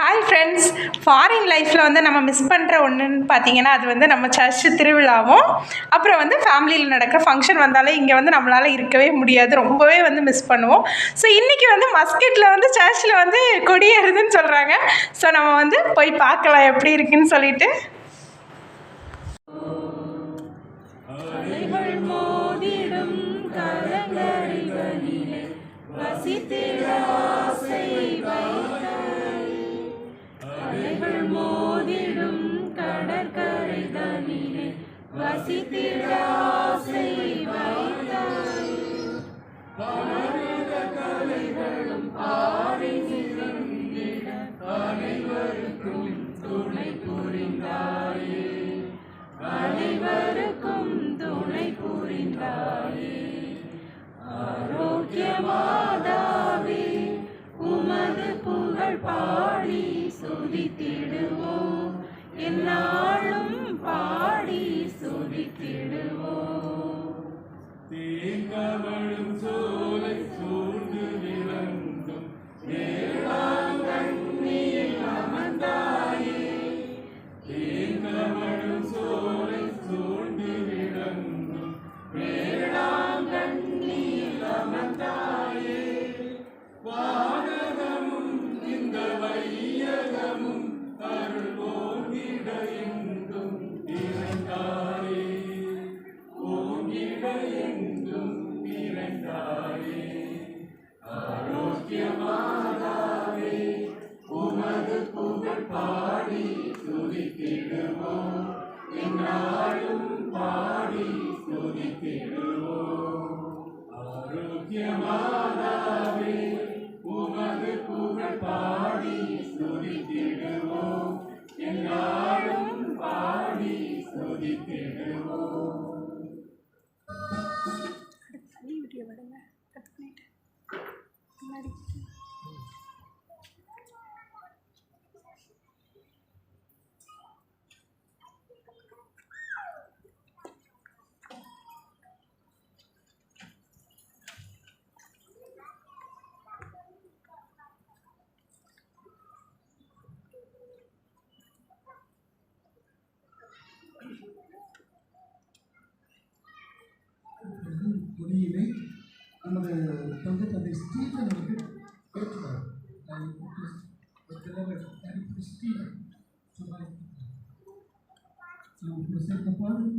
Hi friends. Foreign லைஃப்பில் வந்து நம்ம மிஸ் பண்ணுற ஒன்றுன்னு பார்த்தீங்கன்னா அது வந்து நம்ம சர்ச்சு திருவிழாவும் அப்புறம் வந்து ஃபேமிலியில் நடக்கிற ஃபங்க்ஷன் வந்தாலே இங்கே வந்து நம்மளால் இருக்கவே முடியாது, ரொம்பவே வந்து மிஸ் பண்ணுவோம். ஸோ இன்றைக்கி வந்து மஸ்கெட்டில் வந்து சர்ச்சில் வந்து கொடியேறுதுன்னு சொல்கிறாங்க. ஸோ நம்ம வந்து போய் பார்க்கலாம் எப்படி இருக்குன்னு சொல்லிட்டு. மோதிடும் கடற்கரை தனிலே வசித்திட ஆசை வைத்தாய். கலைகளும் பாடி சிறந்திட அனைவருக்கும் துணை புரிந்தாயே, அனைவருக்கும் துணை புரிந்தாயே. ஆரோக்கிய மாதாவே உமது புகழ் பாடி சுதித்திடுவோம், என்னாலும் பாடி சுதித்திடுவோம். தேங்கவழும் சோலை சூழ்ந்து விளங்கும் வேளாங்கண்ணியில் அமர்ந்தாயே, தேங்கவழும் சோலை சூழ்ந்து விளங்கும் வேளாங்கண்ணியில் அமர்ந்தாயே. வானகமும் இந்த வையகமும் அருள் ஓங்கிட எங்கும் நிறைந்தாயே, ஓங்கிட எங்கும் நிறைந்தாயே. ஆரோக்கிய மாதாவே உமது புகழ் பாடி துதித்திடுவோம், என்னாலும் பாடி துதித்திடுவோம். ஆரோக்கிய மாதாவே உமது புகழ் பாடி துதித்திடுவோம், என்னாலும் பாடி துதித்திடுவோம். துணியிலே நமது தந்தை ஸ்டீஃபன் அவர்கள் ஏற்றுவார். ஸ்டீஃபன் சேர்ந்த பாடல்